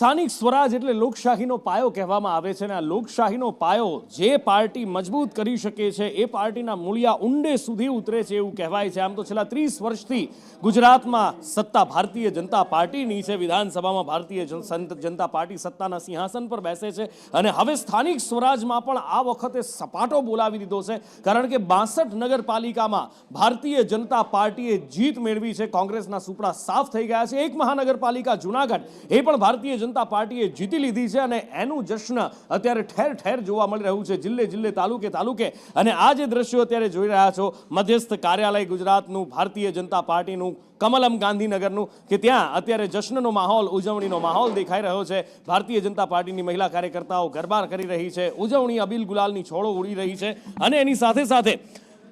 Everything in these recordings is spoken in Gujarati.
સ્થાનિક સ્વરાજ એટલે લોકશાહીનો પાયો કહેવામાં આવે છે, અને આ લોકશાહીનો પાયો જે પાર્ટી મજબૂત કરી શકે છે એ પાર્ટીના મૂળિયા ઊંડે સુધી ઉતરે છે એવું કહેવાય છે. આમ તો છેલ્લા 30 વર્ષથી ગુજરાતમાં સત્તા ભારતીય જનતા પાર્ટીની છે. વિધાનસભામાં ભારતીય જનતા પાર્ટી સત્તાના સિંહાસન પર બેસે છે, અને હવે સ્થાનિક સ્વરાજમાં પણ આ વખતે સપાટો બોલાવી દીધો છે, કારણ કે 62 નગરપાલિકામાં ભારતીય જનતા પાર્ટીએ જીત મેળવી છે. કોંગ્રેસના સુપડા સાફ થઈ ગયા છે. એક મહાનગરપાલિકા જૂનાગઢ એ પણ ભારતીય જનતા પાર્ટીએ જીતી લીધી છે, અને એનું જશ્ન અત્યારે ઠેર ઠેર જોવા મળી રહ્યું છે, જિલ્લે જિલ્લે, તાલુકે તાલુકે. અને આ જે દ્રશ્યો અત્યારે જોઈ રહ્યા છો, મધ્યસ્થ કાર્યાલય ગુજરાતનું, ભારતીય જનતા પાર્ટીનું, કમલમ ગાંધીનગરનું, કે ત્યાં અત્યારે જશ્નનો માહોલ, ઉજવણીનો માહોલ દેખાઈ રહ્યો છે. ભારતીય જનતા પાર્ટીની મહિલા કાર્યકર્તાઓ ગરબા કરી રહી છે, ઉજવણી અબીલ ગુલાલની છોડો ઉડી રહી છે. અને એની સાથે સાથે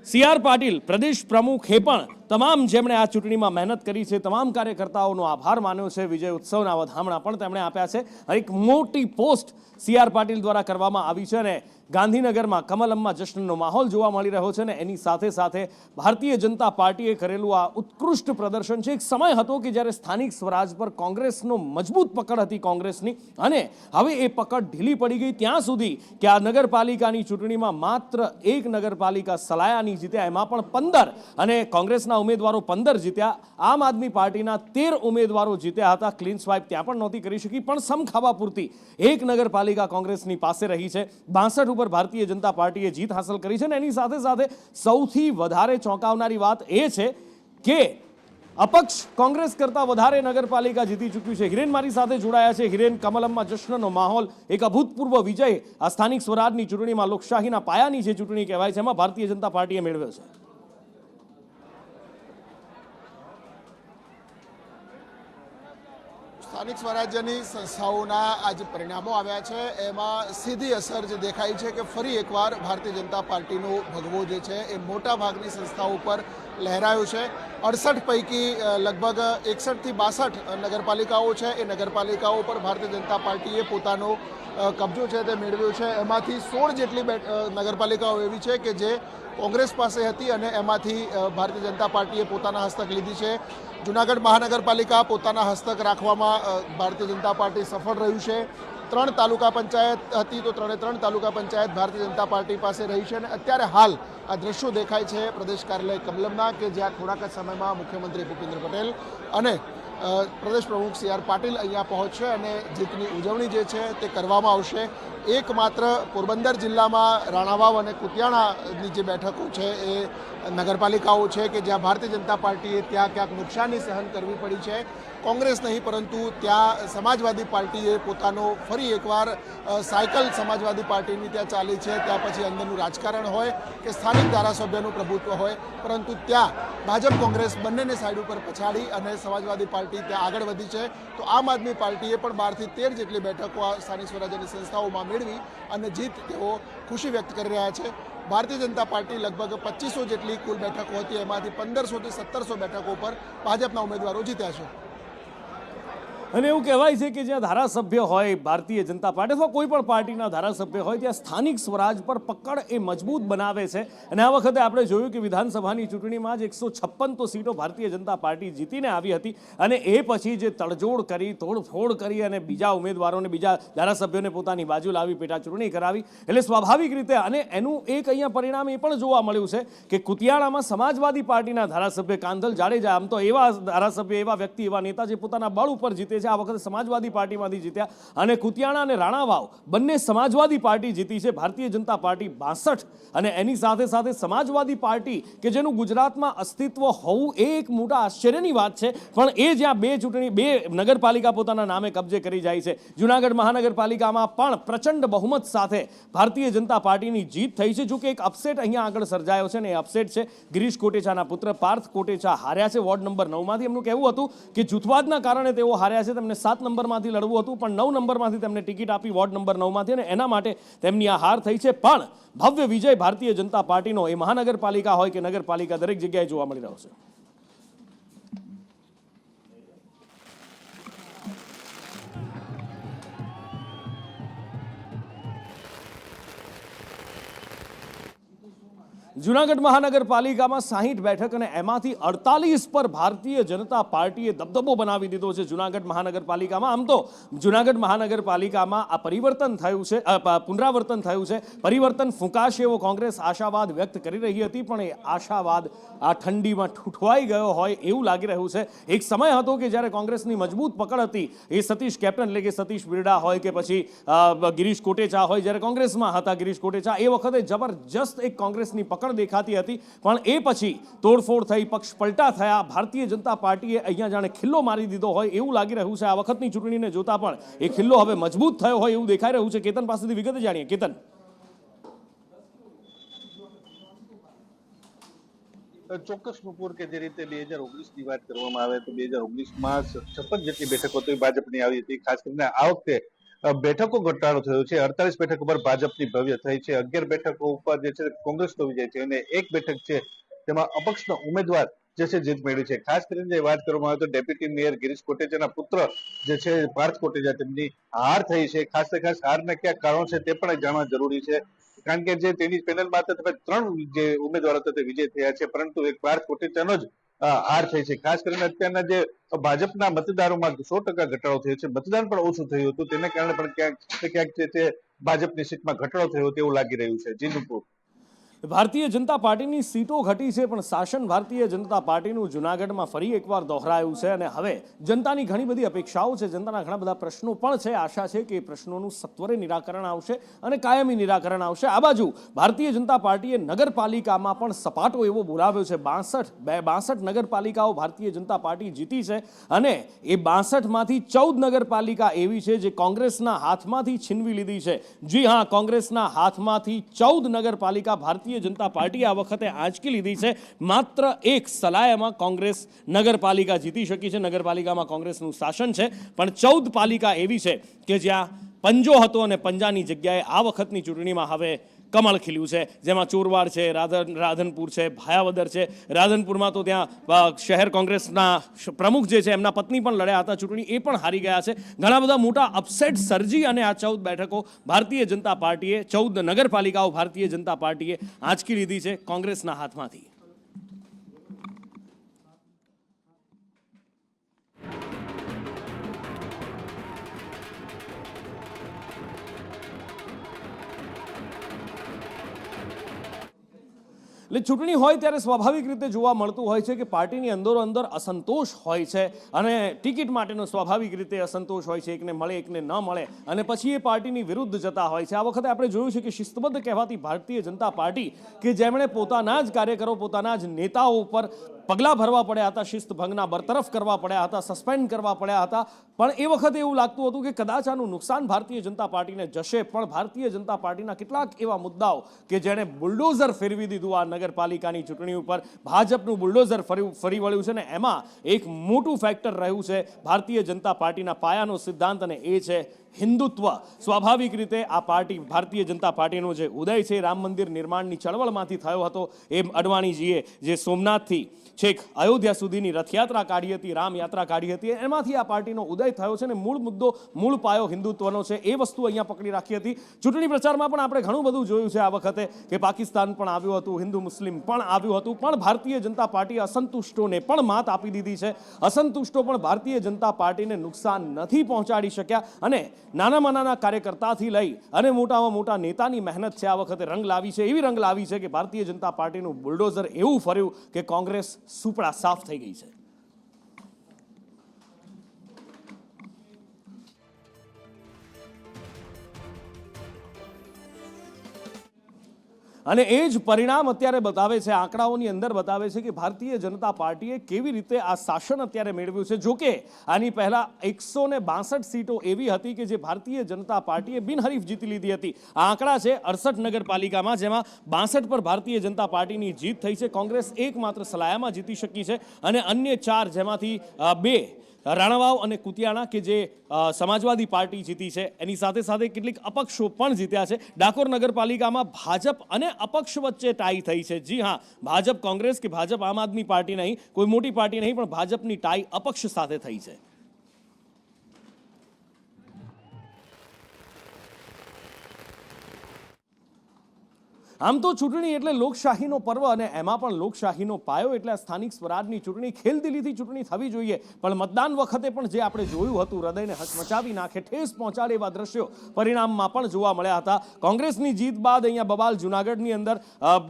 CR પાટીલ પ્રદેશ પ્રમુખે પણ તમામ જેમણે આ ચૂંટણીમાં મહેનત કરી છે, તમામ કાર્યકર્તાઓનો આભાર માન્યો છે. વિજય ઉત્સવના વધામણા પણ તેમણે આપ્યા છે. એક મોટી પોસ્ટ CR પાટીલ દ્વારા કરવામાં આવી છે, અને ગાંધીનગરમાં કમલમમાં જશ્નનો માહોલ જોવા મળી રહ્યો છે. અને એની સાથે સાથે ભારતીય જનતા પાર્ટીએ કરેલું આ ઉત્કૃષ્ટ પ્રદર્શન છે. એક સમય હતો કે જ્યારે સ્થાનિક સ્વરાજ પર કોંગ્રેસનો મજબૂત પકડ હતી કોંગ્રેસની, અને હવે એ પકડ ઢીલી પડી ગઈ ત્યાં સુધી કે આ નગરપાલિકાની ચૂંટણીમાં માત્ર એક નગરપાલિકા સલાયાની જીત્યા, એમાં પણ 15, અને કોંગ્રેસના ઉમેદવારો 15 જીત્યા. આમ આદમી પાર્ટીના 13 ઉમેદવારો જીત્યા હતા. ક્લીન સ્વાઇપ ત્યાં પણ નહોતી કરી શકી, પણ સમ ખાવા પૂરતી એક નગરપાલિકા કોંગ્રેસની પાસે રહી છે. 62 ઉપર ભારતીય જનતા પાર્ટીએ જીત હાંસલ કરી છે. અને એની સાથે સાથે સૌથી વધારે ચોંકાવનારી વાત એ છે કે અપક્ષ કોંગ્રેસ કરતા વધારે નગરપાલિકા જીતી ચૂક્યું છે. હિરેન મારી સાથે જોડાયા છે. હિરેન, કમલમમાં જશ્નનો માહોલ, એક અભૂતપૂર્વ વિજય આ સ્થાનિક સ્વરાજની ચૂંટણીમાં, લોકશાહીના પાયાની જે ચૂંટણી કહેવાય છે, એમાં ભારતીય જનતા પાર્ટીએ મેળવ્યો છે. સ્થાનિક સ્વરાજ્યની સંસ્થાઓના આજે પરિણામો આવ્યા છે, એમાં સીધી અસર જે દેખાય છે કે ફરી એકવાર ભારતીય જનતા પાર્ટીનો ભગવો જે છે એ મોટા ભાગની સંસ્થાઓ ઉપર લહેરાયો છે. 68 પૈકી લગભગ 61 થી 62 નગરપાલિકાઓ છે. એ નગરપાલિકાઓ પર ભારતીય જનતા પાર્ટીએ પોતાનો કબજો છે તે મેળવ્યો છે. એમાંથી 16 જેટલી નગરપાલિકાઓ એવી છે કે જે કોંગ્રેસ પાસે હતી, અને એમાંથી ભારતીય જનતા પાર્ટીએ પોતાના હસ્તક લીધી છે. જૂનાગઢ મહાનગરપાલિકા પોતાના હસ્તક રાખવામાં ભારતીય જનતા પાર્ટી સફળ રહ્યું છે. 3 તાલુકા પંચાયત હતી તો 3 તાલુકા પંચાયત ભારતીય જનતા પાર્ટી પાસે રહી છે. અને અત્યારે હાલ આ દ્રશ્યો દેખાય છે પ્રદેશ કાર્યાલય કમલમના, કે જ્યાં થોડાક જ સમયમાં મુખ્યમંત્રી ભૂપેન્દ્ર પટેલ અને પ્રદેશ પ્રમુખ CR પાટીલ અહીંયા પહોંચશે, અને જીતની ઉજવણી જે છે તે કરવામાં આવશે. એકમાત્ર પોરબંદર જિલ્લામાં રાણાવાવ અને કુતિયાણાની જે બેઠકો છે એ નગરપાલિકાઓ છે કે જ્યાં ભારતીય જનતા પાર્ટીએ ત્યાં ક્યાંક નુકસાની સહન કરવી પડી છે. કોંગ્રેસ નહીં, પરંતુ ત્યાં સમાજવાદી પાર્ટીએ પોતાનો ફરી એકવાર સાયકલ સમાજવાદી પાર્ટીની ત્યાં ચાલી છે. ત્યાં પછી અંદરનું રાજકારણ હોય કે સ્થાનિક ધારાસભ્યનું પ્રભુત્વ હોય, પરંતુ ત્યાં ભાજપ કોંગ્રેસ બંનેને સાઈડ ઉપર પછાડી અને સમાજવાદી પાર્ટી ત્યાં આગળ વધી છે. તો આમ આદમી પાર્ટીએ પણ 12 થી 13 જેટલી બેઠકો આ સ્થાનિક સ્વરાજ્યની સંસ્થાઓમાં મેળવી અને જીત તેઓ ખુશી વ્યક્ત કરી રહ્યા છે. ભારતીય જનતા પાર્ટી લગભગ 2500 જેટલી કુલ બેઠકો હતી, એમાંથી 1500 થી 1700 બેઠકો પર ભાજપના ઉમેદવારો જીત્યા છે. અને એવું કહેવાય છે કે જ્યાં ધારાસભ્ય હોય ભારતીય જનતા પાર્ટી અથવા કોઈ પણ પાર્ટીના ધારાસભ્ય હોય, ત્યાં સ્થાનિક સ્વરાજ પર પકડ એ મજબૂત બનાવે છે. અને આ વખતે આપણે જોયું કે વિધાનસભાની ચૂંટણીમાં જ 156 તો સીટો ભારતીય જનતા પાર્ટી જીતીને આવી હતી, અને એ પછી જે તડજોડ કરી, તોડફોડ કરી અને બીજા ઉમેદવારોને, બીજા ધારાસભ્યોને પોતાની બાજુ લાવી પેટા ચૂંટણી કરાવી, એટલે સ્વાભાવિક રીતે, અને એનું એક અહીંયા પરિણામ એ પણ જોવા મળ્યું છે કે કુતિયાણામાં સમાજવાદી પાર્ટીના ધારાસભ્ય કાંધલ જાડેજા, આમ તો એવા ધારાસભ્ય, એવા વ્યક્તિ, એવા નેતા જે પોતાના બળ ઉપર જીતે છે, આ વખતે સમાજવાદી પાર્ટીમાંથી જીત્યા. અને કુતિયાણા અને રાણાવાવ બંને સમાજવાદી પાર્ટી જીતી છે. ભારતીય જનતા પાર્ટી 62, અને એની સાથે સાથે સમાજવાદી પાર્ટી કે જેનું ગુજરાતમાં અસ્તિત્વ હોવું એ એક મોટા આશ્ચર્યની વાત છે, પણ એ જ્યાં બે નગરપાલિકા પોતાના નામે કબજે કરી જાય છે. જૂનાગઢ મહાનગરપાલિકામાં પણ પ્રચંડ બહુમત સાથે ભારતીય જનતા પાર્ટીની જીત થઈ છે. જો કે એક અપસેટ અહીંયા આગળ સર્જાયો છે, ને એ અપસેટ છે ગિરીશ કોટેચાના પુત્ર પાર્થ કોટેચા હાર્યા છે વોર્ડ નંબર 9 માંથી. એમનું કહેવું હતું કે જૂથવાદના કારણે તેઓ હાર્યા છે. તેમને 7 નંબરમાંથી લડવું હતું, પણ 9 નંબરમાંથી તેમને ટિકિટ આપી વોર્ડ નંબર 9 માંથી, અને એના માટે તેમની આ હાર થઈ છે. પણ ભવ્ય વિજય ભારતીય જનતા પાર્ટીનો એ મહાનગરપાલિકા હોય કે નગરપાલિકા, દરેક જગ્યાએ જોવા મળી રહ્યો છે. જૂનાગઢ મહાનગરપાલિકામાં 60 બેઠક અને એમાંથી 48 પર ભારતીય જનતા પાર્ટીએ દબદબો બનાવી દીધો છે. જૂનાગઢ મહાનગરપાલિકામાં આમ તો જૂનાગઢ મહાનગરપાલિકામાં આ પરિવર્તન થયું છે, પુનરાવર્તન થયું છે. પરિવર્તન ફૂંકાશે એવો કોંગ્રેસ આશાવાદ વ્યક્ત કરી રહી હતી, પણ એ આશાવાદ આ ઠંડીમાં ઠૂઠવાઈ ગયો હોય એવું લાગી રહ્યું છે. એક સમય હતો કે જ્યારે કોંગ્રેસની મજબૂત પકડ હતી, એ સતીશ કેપ્ટન એટલે કે સતીશ બિરડા હોય કે પછી ગિરીશ કોટેચા હોય, જ્યારે કોંગ્રેસમાં હતા ગિરીશ કોટેચા, એ વખતે જબરજસ્ત એક કોંગ્રેસની પકડ દેખાતી હતી. પણ એ પછી તોડફોડ થઈ, પક્ષ પલટા થયા, ભારતીય જનતા પાર્ટીએ અહીંયા જાણે ખિલ્લો મારી દીધો હોય એવું લાગી રહ્યું છે. આ વખતની ચૂંટણીને જોતા પણ એ ખિલ્લો હવે મજબૂત થયો હોય એવું દેખાઈ રહ્યું છે. કેતન પાસેથી વિગત જાણીએ. કેતન, ચોક્કસ નુપુર કે જે રીતે 2019ની વાત કરવામાં આવે તો 2019માં 56 જેટલી બેઠકો તો ભાજપની આવી હતી. ખાસ કરીને આ વખતે બેઠકો ઘટાડો થયો છે. 48 બેઠકો પર ભાજપની ભવ્ય થઈ છે. 11 બેઠકો ઉપર જે છે કોંગ્રેસનો વિજય છે અને એક બેઠક છે તેમાં અપક્ષનો ઉમેદવાર જે છે જીત મેળવી છે. ખાસ કરીને જે વાત કરવામાં આવે તો ડેપ્યુટી મેયર ગિરીશ કોટેચાના પુત્ર જે છે પાર્થ કોટેચા, તેમની હાર થઈ છે. ખાસ હારના કયા કારણો છે તે પણ જાણવા જરૂરી છે, કારણ કે જે તેની પેનલમાં 3 જે ઉમેદવારો હતા તે વિજય થયા છે, પરંતુ એક પાર્થ કોટેચાનો જ હાર થઈ છે. ખાસ કરીને અત્યારના જે ભાજપના મતદારોમાં 100% ઘટાડો થયો છે, મતદાન પણ ઓછું થયું હતું, તેને કારણે પણ ક્યાંક તે ભાજપની સીટમાં ઘટાડો થયો તેવું લાગી રહ્યું છે. જીનુપુર, ભારતીય જનતા પાર્ટીની સીટો ઘટી છે, પણ શાસન ભારતીય જનતા પાર્ટીનું જૂનાગઢમાં ફરી એકવાર દોહરાયું છે. અને હવે જનતાની ઘણી બધી અપેક્ષાઓ છે, જનતાના ઘણા બધા પ્રશ્નો પણ છે. આશા છે કે એ પ્રશ્નોનું સત્વરે નિરાકરણ આવશે અને કાયમી નિરાકરણ આવશે. આ બાજુ ભારતીય જનતા પાર્ટીએ નગરપાલિકામાં પણ સપાટો એવો બોલાવ્યો છે. 62 નગરપાલિકાઓ ભારતીય જનતા પાર્ટી જીતી છે અને એ 62માંથી 14 નગરપાલિકા એવી છે જે કોંગ્રેસના હાથમાંથી છીનવી લીધી છે. જી હા, કોંગ્રેસના હાથમાંથી 14 નગરપાલિકા ભારતીય જનતા પાર્ટી આ વખતે આંચકી લીધી છે. માત્ર એક સલાયામાં કોંગ્રેસ નગરપાલિકા જીતી શકી છે. નગરપાલિકામાં કોંગ્રેસનું શાસન છે, પણ 14 પાલિકા એવી છે કે જ્યાં પંજો હતો અને પંજાની જગ્યાએ આ વખતની ચૂંટણીમાં હવે કમળ ખીલ્યું છે. જેમાં ચોરવાડ છે, રાધનપુર છે, ભાયાવદર છે. રાધનપુરમાં તો ત્યાં શહેર કોંગ્રેસના પ્રમુખ જે છે એમના પત્ની પણ લડ્યા હતા ચૂંટણી, એ પણ હારી ગયા છે. ઘણા બધા મોટા અપસેટ સર્જી અને આ 14 બેઠકો ભારતીય જનતા પાર્ટીએ, 14 નગરપાલિકાઓ ભારતીય જનતા પાર્ટીએ આંચકી લીધી છે કોંગ્રેસના હાથમાંથી. એટલે ચૂંટણી હોય ત્યારે સ્વાભાવિક રીતે જોવા મળતું હોય છે કે પાર્ટીની અંદરો-અંદર અસંતોષ હોય છે અને ટિકિટ માટેનો સ્વાભાવિક રીતે અસંતોષ હોય છે. એકને મળે એકને ન મળે અને પછી એ પાર્ટીની વિરુદ્ધ જતા હોય છે. આ વખતે આપણે જોયું છે કે શિસ્તબદ્ધ કહેવાતી ભારતીય જનતા પાર્ટી કે જેમણે પોતાના જ કાર્યકરો, પોતાના જ નેતાઓ ઉપર પગલાં ભરવા પડ્યા હતા, શિસ્તભંગના બરતરફ કરવા પડ્યા હતા, સસ્પેન્ડ કરવા પડ્યા હતા, પણ એ વખતે એવું લાગતું હતું કે કદાચ આનું નુકસાન ભારતીય જનતા પાર્ટીને જશે. પણ ભારતીય જનતા પાર્ટીના કેટલાક એવા મુદ્દાઓ કે જેણે બુલડોઝર ફેરવી દીધું આ નગરપાલિકાની ચૂંટણી ઉપર, ભાજપનું બુલડોઝર ફરી વળ્યું છે ને એમાં એક મોટું ફેક્ટર રહ્યું છે ભારતીય જનતા પાર્ટીના પાયાનો સિદ્ધાંત, અને એ છે હિન્દુત્વ. સ્વાભાવિક રીતે આ પાર્ટી, ભારતીય જનતા પાર્ટીનો જે ઉદય છે રામ મંદિર નિર્માણની ચળવળમાંથી થયો હતો. એ અડવાણીજીએ જે સોમનાથથી છેક અયોધ્યા સુધીની રથયાત્રા કાઢી હતી, રામયાત્રા કાઢી હતી, એમાંથી આ પાર્ટીનો ઉદય થયો છે. અને મૂળ મુદ્દો, મૂળ પાયો હિન્દુત્વનો છે. એ વસ્તુ અહીંયા પકડી રાખી હતી. ચૂંટણી પ્રચારમાં પણ આપણે ઘણું બધું જોયું છે આ વખતે કે પાકિસ્તાન પણ આવ્યું હતું, હિન્દુ મુસ્લિમ પણ આવ્યું હતું, પણ ભારતીય જનતા પાર્ટીએ અસંતુષ્ટોને પણ માત આપી દીધી છે. અસંતુષ્ટો પણ ભારતીય જનતા પાર્ટીને નુકસાન નથી પહોંચાડી શક્યા અને નાનામાં નાના કાર્યકર્તાથી લઈ અને મોટામાં મોટા નેતાની મહેનત છે આ વખતે રંગ લાવી છે. એવી રંગ લાવી છે કે ભારતીય જનતા પાર્ટીનું બુલડોઝર એવું ફર્યું કે કોંગ્રેસ સુપડા સાફ થઈ ગઈ છે. અને એ જ પરિણામ અત્યારે બતાવે છે, આંકડાઓની અંદર બતાવે છે કે ભારતીય જનતા પાર્ટીએ કેવી રીતે આ શાસન અત્યારે મેળવ્યું છે. જોકે આની પહેલા 162 સીટો એવી હતી કે જે ભારતીય જનતા પાર્ટીએ બિનહરીફ જીતી લીધી હતી. આ આંકડા છે 68 નગરપાલિકામાં, જેમાં 62 પર ભારતીય જનતા પાર્ટીની જીત થઈ છે. કોંગ્રેસ એકમાત્ર સલાયામાં જીતી શકી છે અને અન્ય 4, જેમાંથી 2 રાણાવાવ અને કુતિયાણા કે જે સમાજવાદી પાર્ટી જીતી છે, એની સાથે સાથે કેટલીક અપક્ષો પણ જીત્યા છે. ડાકોર નગરપાલિકામાં ભાજપ અને અપક્ષ વચ્ચે ટાઈ થઈ છે. જી હા, ભાજપ કોંગ્રેસ કે ભાજપ આમ આદમી પાર્ટી નહીં, કોઈ મોટી પાર્ટી નહીં, પણ ભાજપની ટાઈ અપક્ષ સાથે થઈ છે. આમ તો ચૂંટણી એટલે લોકશાહીનો પર્વ અને એમાં પણ લોકશાહીનો પાયો એટલે આ સ્થાનિક સ્વરાજની ચૂંટણી ખેલદિલીથી ચૂંટણી થવી જોઈએ, પણ મતદાન વખતે પણ જે આપણે જોયું હતું હૃદયને હચમચાવી નાખે, ઠેસ પહોંચાડે એવા દ્રશ્યો પરિણામમાં પણ જોવા મળ્યા હતા. કોંગ્રેસની જીત બાદ અહીંયા બબાલ જૂનાગઢની અંદર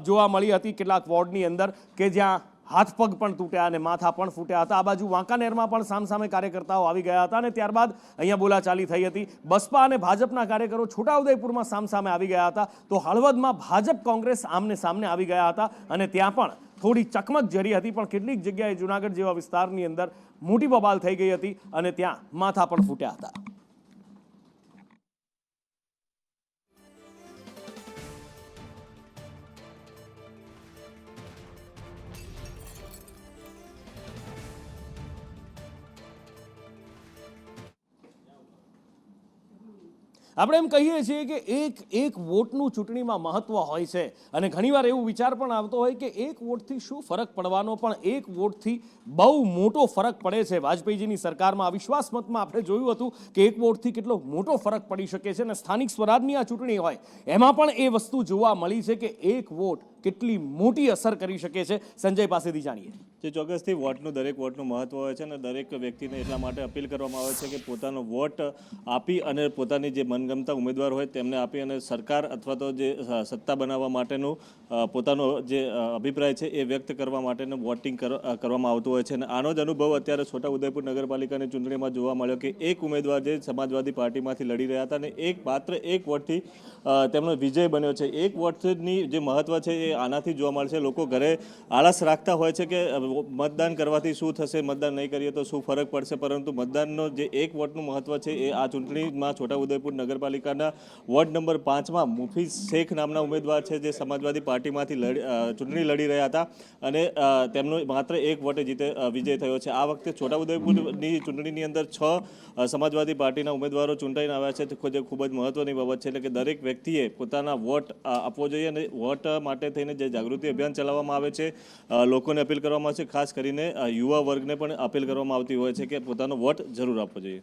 જોવા મળી હતી, કેટલાક વોર્ડની અંદર કે જ્યાં હાથ પગ પણ તૂટ્યા અને માથા પણ ફૂટ્યા હતા. આ બાજુ વાંકાનેરમાં પણ સામસામે કાર્યકર્તાઓ આવી ગયા હતા અને ત્યારબાદ અહીંયા બોલાચાલી થઈ હતી. બસપા અને ભાજપના કાર્યકરો છોટાઉદેપુરમાં સામસામે આવી ગયા હતા, તો હળવદમાં ભાજપ કોંગ્રેસ આમને સામને આવી ગયા હતા અને ત્યાં પણ થોડી ચકમક જરી હતી, પણ કેટલીક જગ્યાએ જૂનાગઢ જેવા વિસ્તારની અંદર મોટી બબાલ થઈ ગઈ હતી અને ત્યાં માથા પણ ફૂટ્યા હતા. આપણે એમ કહીએ છીએ કે એક વોટનું ચૂંટણીમાં મહત્વ હોય છે અને ઘણીવાર એવું વિચાર પણ આવતો હોય કે એક વોટથી શું ફરક પડવાનો, પણ એક વોટથી બહુ મોટો ફરક પડે છે. વાજપેયીજીની સરકારમાં અવિશ્વાસ મતમાં આપણે જોયું હતું કે એક વોટથી કેટલો મોટો ફરક પડી શકે છે અને સ્થાનિક સ્વરાજની આ ચૂંટણી હોય એમાં પણ એ વસ્તુ જોવા મળી છે કે એક વોટ કેટલી મોટી અસર કરી શકે છે. સંજય પાસેથી જાણીએ. જે ચોક્કસથી દરેક વોટનું મહત્વ હોય છે અને દરેક વ્યક્તિને એટલા માટે અપીલ કરવામાં આવે છે કે પોતાનો વોટ આપી અને પોતાની જે મનગમતા ઉમેદવાર હોય તેમને આપી અને સરકાર અથવા તો જે સત્તા બનાવવા માટેનું પોતાનો જે અભિપ્રાય છે એ વ્યક્ત કરવા માટેનું વોટિંગ કરવામાં આવતું હોય છે. અને આનો જ અનુભવ અત્યારે છોટાઉદેપુર નગરપાલિકાની ચૂંટણીમાં જોવા મળ્યો કે એક ઉમેદવાર જે સમાજવાદી પાર્ટીમાંથી લડી રહ્યા હતા અને માત્ર એક વોટથી તેમનો વિજય બન્યો છે. એક વોટની જે મહત્વ છે એ આનાથી જોવા મળશે. લોકો ઘરે આળસ રાખતા હોય છે કે મતદાન કરવાથી શું થશે, મતદાન નહીં કરીએ તો શું ફરક પડશે, પરંતુ મતદાનનો જે એક વોટનું મહત્વ છે એ આ ચૂંટણીમાં છોટાઉદેપુર નગરપાલિકાના વોર્ડ નંબર 5માં મુફીઝ શેખ નામના ઉમેદવાર છે જે સમાજવાદી પાર્ટીમાંથી ચૂંટણી લડી રહ્યા હતા અને તેમનો માત્ર એક વોટે વિજય થયો છે. આ વખતે છોટાઉદેપુરની ચૂંટણીની અંદર 6 સમાજવાદી પાર્ટીના ઉમેદવારો ચૂંટાઈને આવ્યા છે, જે ખૂબ જ મહત્વની બાબત છે. એટલે કે દરેક વ્યક્તિએ પોતાના વોટ આપવો જોઈએ અને વોટ માટે થઈને જે જાગૃતિ અભિયાન ચલાવવામાં આવે છે, લોકોને અપીલ કરવામાં આવે છે, ખાસ કરીને યુવા વર્ગને પણ અપીલ કરવામાં આવતી હોય છે કે પોતાનો વોટ જરૂર આપવો જોઈએ.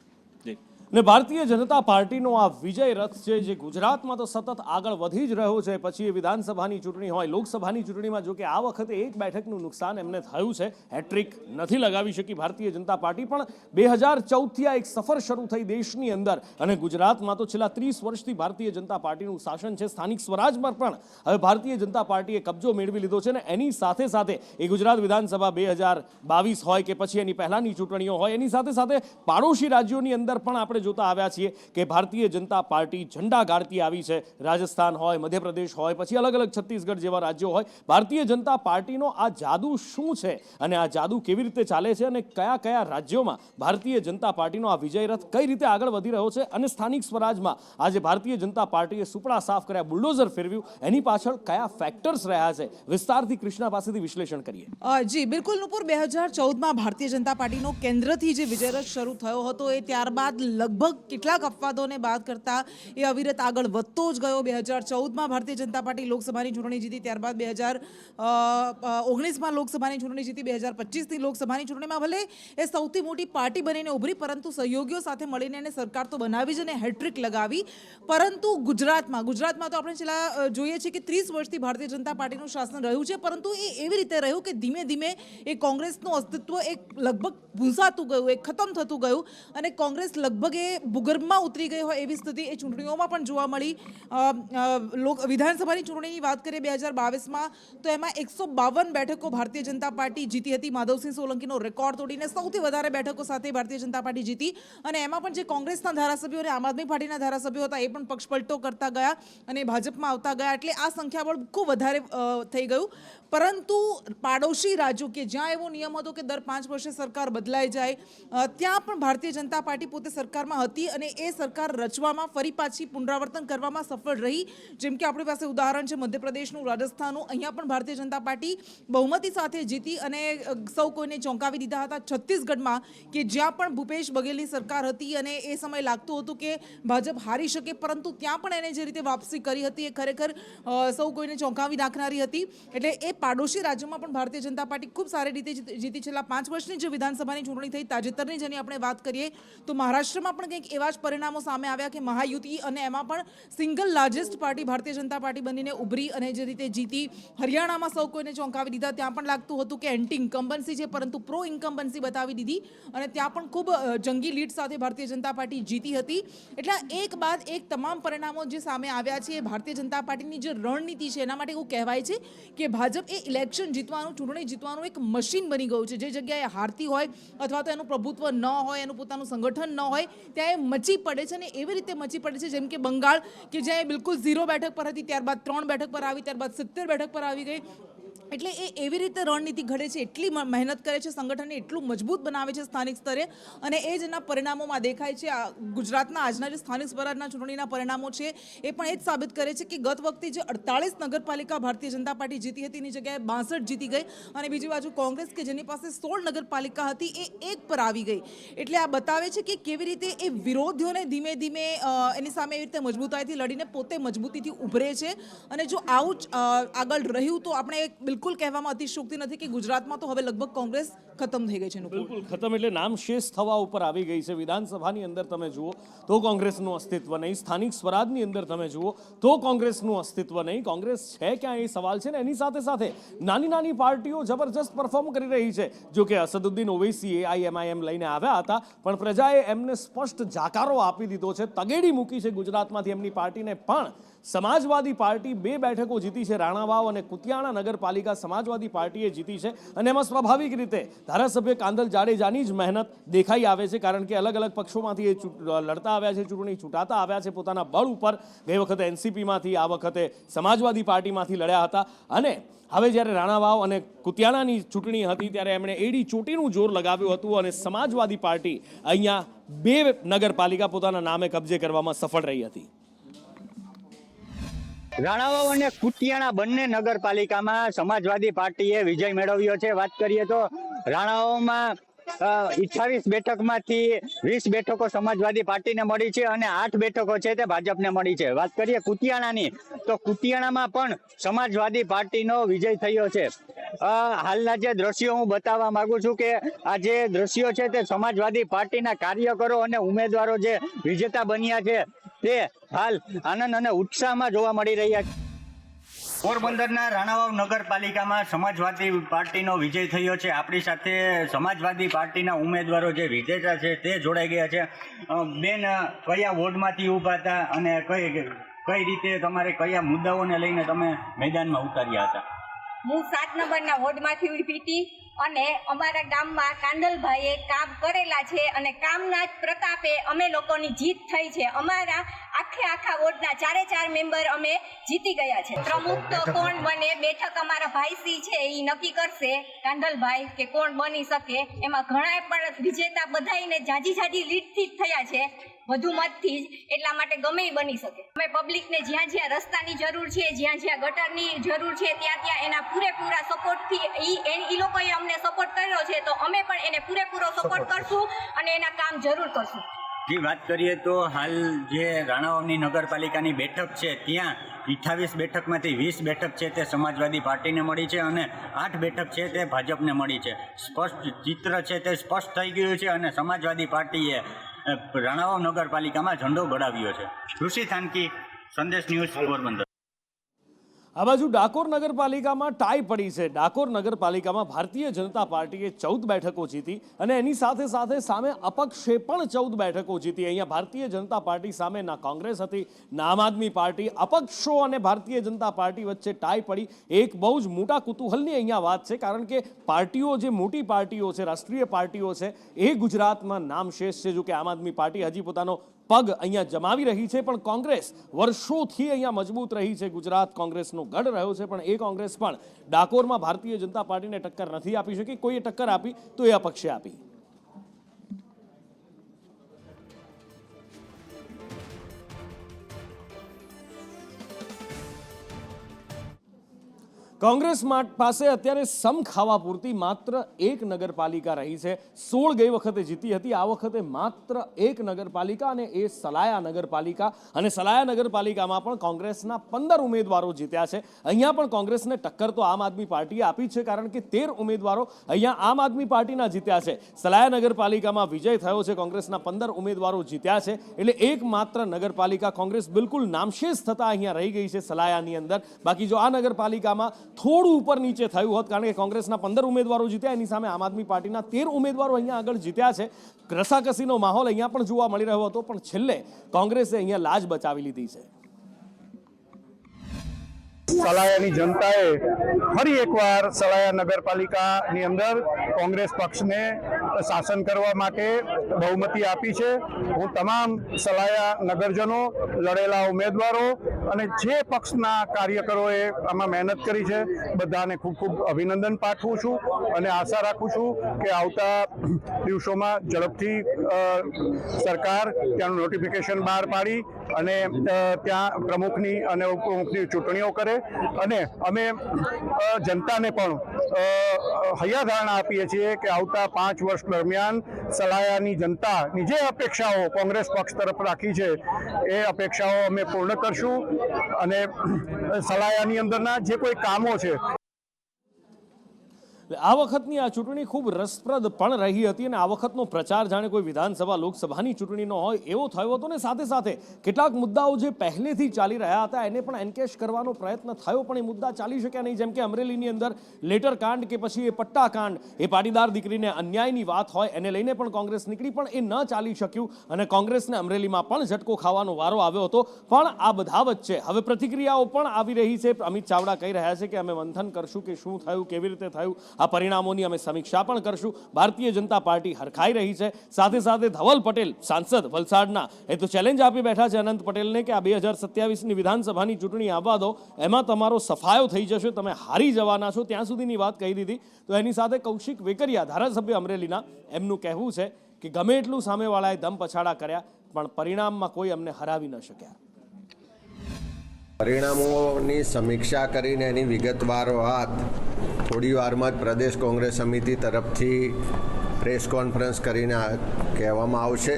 ને ભારતીય જનતા પાર્ટીનો આ વિજય રથ છે જે ગુજરાતમાં તો સતત આગળ વધી જ રહ્યો છે. પછી એ વિધાનસભાની ચૂંટણી હોય, લોકસભાની ચૂંટણીમાં જો કે આ વખતે એક બેઠકનું નુકસાન એમને થયું છે, હેટ્રિક નથી લગાવી શકી ભારતીય જનતા પાર્ટી, પણ 2014થી આ એક સફર શરૂ થઈ દેશની અંદર અને ગુજરાતમાં તો છેલ્લા 30 વર્ષથી ભારતીય જનતા પાર્ટીનું શાસન છે. સ્થાનિક સ્વરાજ પર પણ હવે ભારતીય જનતા પાર્ટીએ કબજો મેળવી લીધો છે ને એની સાથે સાથે એ ગુજરાત વિધાનસભા 2022 હોય કે પછી એની પહેલાની ચૂંટણીઓ હોય, એની સાથે સાથે પાડોશી રાજ્યોની અંદર પણ આપણે જોતા આવ્યા છીએ કે ભારતીય જનતા પાર્ટી ઝંડા ગાળતી આવી છે. રાજસ્થાન હોય, મધ્યપ્રદેશ હોય, પછી અલગ અલગ છત્તીસગઢ જેવા રાજ્યો હોય. ભારતીય જનતા પાર્ટીનો આ જાદુ શું છે અને આ જાદુ કેવી રીતે ચાલે છે અને કયા કયા રાજ્યોમાં ભારતીય જનતા પાર્ટીનો આ વિજય રથ કઈ રીતે આગળ વધી રહ્યો છે અને સ્થાનિક સ્વરાજમાં આજે ભારતીય જનતા પાર્ટીએ સુપડા સાફ કર્યા, બુલડોઝર ફેરવ્યું, એની પાછળ કયા ફેક્ટર્સ રહ્યા છે, વિસ્તારથી કૃષ્ણા પાસેથી વિશ્લેષણ કરીએ. જી બિલકુલ નુપુર, 2014માં ભારતીય જનતા પાર્ટીનો કેન્દ્રથી જે વિજય રથ શરૂ થયો હતો એ ત્યારબાદ લગભગ કેટલાક અપવાદોને બાદ કરતા એ અવિરત આગળ વધતો જ ગયો. 2014માં ભારતીય જનતા પાર્ટી લોકસભાની ચૂંટણી જીતી, ત્યારબાદ 2019માં લોકસભાની ચૂંટણી જીતી, 2025ની લોકસભાની ચૂંટણીમાં ભલે એ સૌથી મોટી પાર્ટી બનીને ઉભરી, પરંતુ સહયોગીઓ સાથે મળીને એને સરકાર તો બનાવી જ અને હેટ્રિક લગાવી. પરંતુ ગુજરાતમાં તો આપણે છેલ્લા જોઈએ છીએ કે 30 વર્ષથી ભારતીય જનતા પાર્ટીનું શાસન રહ્યું છે, પરંતુ એ એવી રીતે રહ્યું કે ધીમે ધીમે એ કોંગ્રેસનું અસ્તિત્વ એક લગભગ ભૂંસાતું ગયું, એક ખતમ થતું ગયું અને કોંગ્રેસ લગભગ એ ભૂગર્ભમાં ઉતરી ગઈ હોય એવી સ્થિતિ એ ચૂંટણીઓમાં પણ જોવા મળી. વિધાનસભાની ચૂંટણીની વાત કરીએ 2022માં તો એમાં 152 બેઠકો ભારતીય જનતા પાર્ટી જીતી હતી. માધવસિંહ સોલંકીનો રેકોર્ડ તોડીને સૌથી વધારે બેઠકો સાથે ભારતીય જનતા પાર્ટી જીતી અને એમાં પણ જે કોંગ્રેસના ધારાસભ્યો અને આમ આદમી પાર્ટીના ધારાસભ્યો હતા એ પણ પક્ષપલટો કરતા ગયા અને ભાજપમાં આવતા ગયા, એટલે આ સંખ્યાબળ ખૂબ વધારે થઈ ગયું. પરંતુ પાડોશી રાજ્યો કે જ્યાં એવો નિયમ હતો કે દર 5 વર્ષે સરકાર બદલાઈ જાય, ત્યાં પણ ભારતીય જનતા પાર્ટી પોતે સરકારમાં હતી અને એ સરકાર રચવામાં ફરી પાછી પુનરાવર્તન કરવામાં સફળ રહી. જેમ કે આપણી પાસે ઉદાહરણ છે મધ્યપ્રદેશનું, રાજસ્થાનનું. અહીંયા પણ ભારતીય જનતા પાર્ટી બહુમતી સાથે જીતી અને સૌ કોઈને ચોંકાવી દીધા હતા. છત્તીસગઢમાં કે જ્યાં પણ ભૂપેશ બઘેલની સરકાર હતી અને એ સમય લાગતું હતું કે ભાજપ હારી શકે, પરંતુ ત્યાં પણ એને જે રીતે વાપસી કરી હતી એ ખરેખર સૌ કોઈને ચોંકાવી નાખનારી હતી. એટલે એ પાડોશી રાજ્યોમાં પણ ભારતીય જનતા પાર્ટી ખૂબ સારી રીતે જીતી. છેલ્લા 5 વર્ષની જે વિધાનસભાની ચૂંટણી થઈ તાજેતરની જેની આપણે વાત કરીએ તો મહારાષ્ટ્રમાં એમાં પણ કંઈક એવા જ પરિણામો સામે આવ્યા કે મહાયુતિ અને એમાં પણ single largest party Bharatiya Janata party બનીને ઉભરી અને જે રીતે જીતી હરિયાણામાં સૌ કોઈને ચોંકાવી દીધા. ત્યાં પણ લાગતું હતું કે એન્ટી ઇન્કમ્બન્સી છે પરંતુ પ્રો ઇન્કમ્બન્સી બતાવી દીધી અને ત્યાં પણ ખૂબ જંગી લીડ સાથે ભારતીય જનતા પાર્ટી જીતી હતી. એટલે એક બાદ એક તમામ પરિણામો જે સામે આવ્યા છે એ ભારતીય જનતા પાર્ટીની જે રણનીતિ છે એના માટે એવું કહેવાય છે કે ભાજપ એ ઇલેક્શન જીતવાનું, ચૂંટણી જીતવાનું એક મશીન બની ગયું છે. જે જગ્યાએ હારતી હોય અથવા તો એનું પ્રભુત્વ ન હોય, એનું પોતાનું સંગઠન ન હોય, ત્યાં એ મચી પડે છે અને એવી રીતે મચી પડે છે જેમ કે બંગાળ કે જ્યાં એ બિલકુલ 0 બેઠક પર હતી, ત્યારબાદ 3 બેઠક પર આવી, ત્યારબાદ 70 બેઠક પર આવી ગઈ. એટલે એ એવી રીતે રણનીતિ ઘડે છે, એટલી મહેનત કરે છે, સંગઠનને એટલું મજબૂત બનાવે છે સ્થાનિક સ્તરે અને એ જ એના પરિણામોમાં દેખાય છે. ગુજરાતના આજના જે સ્થાનિક સ્વરાજના ચૂંટણીના પરિણામો છે એ પણ એ જ સાબિત કરે છે કે ગત વખતે જે 48 નગરપાલિકા ભારતીય જનતા પાર્ટી જીતી હતી એની જગ્યાએ 62 જીતી ગઈ અને બીજી બાજુ કોંગ્રેસ કે જેની પાસે 16 નગરપાલિકા હતી એ 1 પર આવી ગઈ. એટલે આ બતાવે છે કે કેવી રીતે એ વિરોધીઓને ધીમે ધીમે એની સામે એવી રીતે મજબૂતાઈથી લડીને પોતે મજબૂતીથી ઉભરે છે અને જો આવું જ આગળ રહ્યું તો આપણે બિલકુલ કહેવામાં અતિશયોક્તિ નથી કે ગુજરાતમાં તો હવે લગભગ કોંગ્રેસ ખતમ થઈ ગઈ છે. બિલકુલ ખતમ એટલે નામ શેષ થવા ઉપર આવી ગઈ છે. વિધાનસભાની અંદર તમે જુઓ તો કોંગ્રેસનું અસ્તિત્વ નહીં, સ્થાનિક સ્વરાજની અંદર તમે જુઓ તો કોંગ્રેસનું અસ્તિત્વ નહીં. કોંગ્રેસ છે ક્યાં એ સવાલ છે ને એની સાથે સાથે નાની નાની પાર્ટીઓ જબરજસ્ત પરફોર્મ કરી રહી છે. જો કે અસદુદ્દીન ઓવૈસી AIMIM લઈને આવ્યા હતા પણ પ્રજાએ એમને સ્પષ્ટ જાકારો આપી દીધો છે, તગેડી મૂકી છે ગુજરાતમાંથી એમની પાર્ટીને. પણ સમાજવાદી પાર્ટી 2 બેઠકો જીતી છે, રાણાવાવ અને કુતિયાણા નગરપાલિકા સમાજવાદી પાર્ટીએ જીતી છે અને એમાં સ્વાભાવિક રીતે ધારાસભ્ય કાંદલ જાડેજાની જ મહેનત દેખાઈ આવે છે કારણ કે અલગ અલગ પક્ષોમાંથી એ લડતા આવ્યા છે, ચૂંટણી ચૂંટાતા આવ્યા છે પોતાના બળ ઉપર. ગઈ વખતે NCPમાંથી, આ વખતે સમાજવાદી પાર્ટીમાંથી લડ્યા હતા અને હવે જ્યારે રાણાવાવ અને કુતિયાણાની ચૂંટણી હતી ત્યારે એમણે એડી ચોટીનું જોર લગાવ્યું હતું અને સમાજવાદી પાર્ટી અહીંયા 2 નગરપાલિકા પોતાના નામે કબજે કરવામાં સફળ રહી હતી. રાણાવાવ અને કુતિયાણા બંને નગરપાલિકામાં સમાજવાદી પાર્ટીએ વિજય મેળવ્યો છે. વાત કરીએ તો રાણાવાવમાં 28 બેઠકમાંથી 20 બેઠકો સમાજવાદી પાર્ટીને મળી છે અને 8 બેઠકો છે તે ભાજપને મળી છે. વાત કરીએ કુતિયાણાની તો કુતિયાણામાં પણ સમાજવાદી પાર્ટીનો વિજય થયો છે. હાલના જે દ્રશ્યો હું બતાવવા માંગુ છું કે આ જે દ્રશ્યો છે તે સમાજવાદી પાર્ટીના કાર્યકરો અને ઉમેદવારો જે વિજેતા બન્યા છે તે હાલ આનંદ અને ઉત્સાહમાં જોવા મળી રહ્યા છે. પોરબંદરના રાણાવાવ નગરપાલિકામાં સમાજવાદી પાર્ટીનો વિજય થયો છે. આપણી સાથે સમાજવાદી પાર્ટીના ઉમેદવારો જે વિજેતા છે તે જોડાઈ ગયા છે. બેન, કયા વોર્ડમાંથી ઊભા હતા અને કઈ રીતે તમારે કયા મુદ્દાઓને લઈને તમે મેદાનમાં ઉતાર્યા હતા? હું 7 નંબરના વોર્ડમાંથી ઊભી હતી અને અમારા ગામમાં કાંદલભાઈએ કામ કરેલા છે અને કામના જ પ્રતાપે અમે લોકોની જીત થઈ છે. અમારા આખા વોર્ડના 4 મેમ્બર અમે જીતી ગયા છે. પ્રમુખ તો કોણ બને, બેઠક અમારા ભાઈસી છે એ નક્કી કરશે કાંદલભાઈ કે કોણ બની શકે. એમાં ઘણાય પણ વિજેતા બધાઈને જાજી લીડથી જ થયા છે, વધુ મતથી જ. એટલા માટે ગમે બની શકે. અમે પબ્લિકને જ્યાં રસ્તાની જરૂર છે, જ્યાં ગટરની જરૂર છે ત્યાં એના પૂરેપૂરા સપોર્ટથી ઈ લોકોએ અમને સપોર્ટ કર્યો છે તો અમે પણ એને પૂરેપૂરો સપોર્ટ કરશું અને એના કામ જરૂર કરશું. જી, વાત કરીએ તો હાલ જે રાણાવાવની નગરપાલિકાની બેઠક છે ત્યાં 28 બેઠકમાંથી 20 બેઠક છે તે સમાજવાદી પાર્ટીને મળી છે અને 8 બેઠક છે તે ભાજપને મળી છે. સ્પષ્ટ ચિત્ર છે તે સ્પષ્ટ થઈ ગયું છે અને સમાજવાદી પાર્ટીએ રાણાવાવ નગરપાલિકામાં ઝંડો ગડાવ્યો છે. ઋષિ થાનકી, સંદેશ ન્યૂઝ, પોરબંદર. આ બાજુ ડાકોર નગરપાલિકામાં ટાઈ પડી છે. ડાકોર નગરપાલિકામાં ભારતીય જનતા પાર્ટીએ 14 બેઠકો જીતી અને એની સાથે સાથે સામે અપક્ષે પણ 14 બેઠકો જીતી. અહીંયા ભારતીય જનતા પાર્ટી સામે ના કોંગ્રેસ હતી ના આમ આદમી પાર્ટી. અપક્ષો અને ભારતીય જનતા પાર્ટી વચ્ચે ટાઈ પડી. એક બહુ જ મોટા કુતૂહલની અહીંયા વાત છે કારણ કે પાર્ટીઓ જે મોટી પાર્ટીઓ છે, રાષ્ટ્રીય પાર્ટીઓ છે એ ગુજરાતમાં નામશેષ છે. જો કે આમ આદમી પાર્ટી હજી પોતાનો પગ અહીંયા જમાવી રહી છે પણ કોંગ્રેસ વર્ષોથી અહીંયા મજબૂત રહી છે. ગુજરાત કોંગ્રેસનો ગઢ રહ્યો છે પણ એ કોંગ્રેસ પણ ડાકોરમાં ભારતીય જનતા પાર્ટીને ટક્કર નથી આપી શકી. કોઈએ ટક્કર આપી તો એ અપક્ષે આપી. કોંગ્રેસ પાસે અત્યારે સમ ખાવા પૂરતી માત્ર એક નગરપાલિકા રહી છે. 16 ગઈ વખતે જીતી હતી, આ વખતે માત્ર એક નગરપાલિકા અને એ સલાયા નગરપાલિકા. અને સલાયા નગરપાલિકામાં પણ કોંગ્રેસના 15 ઉમેદવારો જીત્યા છે. અહીંયા પણ કોંગ્રેસને ટક્કર તો આમ આદમી પાર્ટીએ આપી છે, કારણ કે 13 ઉમેદવારો અહીંયા આમ આદમી પાર્ટીના જીત્યા છે. સલાયા નગરપાલિકામાં વિજય થયો છે, કોંગ્રેસના 15 ઉમેદવારો જીત્યા છે. એટલે એકમાત્ર નગરપાલિકા કોંગ્રેસ બિલકુલ નામશેષ થતા અહીંયા રહી ગઈ છે સલાયાની અંદર. બાકી જો આ નગરપાલિકામાં થોડું ઉપર નીચે થયું હોત, કારણ કે કોંગ્રેસના 15 ઉમેદવારો જીત્યા, એની સામે આમ આદમી પાર્ટીના 13 ઉમેદવારો અહીંયા આગળ જીત્યા છે. રસાકસીનો માહોલ અહીંયા પણ જોવા મળી રહ્યો હતો, પણ છેલ્લે કોંગ્રેસે અહીંયા લાજ બચાવી લીધી છે. સલાયાની જનતાએ ફરી એકવાર સલાયા નગરપાલિકાની અંદર કોંગ્રેસ પક્ષને શાસન કરવા માટે બહુમતી આપી છે. હું તમામ સલાયા નગરજનો, લડેલા ઉમેદવારો અને જે પક્ષના કાર્યકરોએ આમાં મહેનત કરી છે, બધાને ખૂબ ખૂબ અભિનંદન પાઠવું છું અને આશા રાખું છું કે આવતા દિવસોમાં ઝડપથી સરકાર ત્યાંનું નોટિફિકેશન બહાર પાડી અને ત્યાં પ્રમુખની અને ઉપપ્રમુખની ચૂંટણીઓ કરે. અને અમે જનતાને પણ હૈયાધારણા આપીએ છીએ કે આવતા 5 વર્ષ દરમિયાન સલાયાની જનતાની જે અપેક્ષાઓ કોંગ્રેસ પક્ષ તરફ રાખી છે, એ અપેક્ષાઓ અમે પૂર્ણ કરશું. અને સલાયાની અંદરના જે કોઈ કામો છે, આ વખતની આ ચૂંટણી ખૂબ રસપ્રદ પણ રહી હતી અને આ વખતનો પ્રચાર જાણે કોઈ વિધાનસભા લોકસભાની ચૂંટણીનો હોય એવો થયો હતો. ને સાથે સાથે કેટલાક મુદ્દાઓ જે પહેલેથી ચાલી રહ્યા હતા એને પણ એન્કેશ કરવાનો પ્રયત્ન થયો, પણ એ મુદ્દા ચાલી શક્યા નહીં. જેમ કે અમરેલીની અંદર લેટર કાંડ કે પછી એ પટ્ટા કાંડ, એ પાટીદાર દીકરીને અન્યાયની વાત હોય, એને લઈને પણ કોંગ્રેસ નીકળી, પણ એ ન ચાલી શક્યું અને કોંગ્રેસને અમરેલીમાં પણ ઝટકો ખાવાનો વારો આવ્યો હતો. પણ આ બધા વચ્ચે હવે પ્રતિક્રિયાઓ પણ આવી રહી છે. અમિત ચાવડા કહી રહ્યા છે કે અમે મંથન કરશું કે શું થયું, કેવી રીતે થયું, આ પરિણામોની અમે સમીક્ષા પણ કરશું. ભારતીય જનતા પાર્ટી હરખાઈ રહી છે. સાથે સાથે ધવલ પટેલ, સાંસદ વલસાડના, એ તો ચેલેન્જ આપી બેઠા છે અનંત પટેલને કે આ 2027ની વિધાનસભાની ચૂંટણી આવવા દો, એમાં તમારો સફાયો થઈ જશે, તમે હારી જવાના છો, ત્યાં સુધીની વાત કહી દીધી. તો એની સાથે કૌશિક વેકરિયા, ધારાસભ્ય અમરેલીના, એમનું કહેવું છે કે ગમે એટલું સામેવાળાએ દમ પછાડા કર્યા પણ પરિણામમાં કોઈ અમને હરાવી ન શક્યા. પરિણામોની સમીક્ષા કરીને એની વિગતવાર વાત થોડી વારમાં જ પ્રદેશ કોંગ્રેસ સમિતિ તરફથી પ્રેસ કોન્ફરન્સ કરીને કહેવામાં આવશે.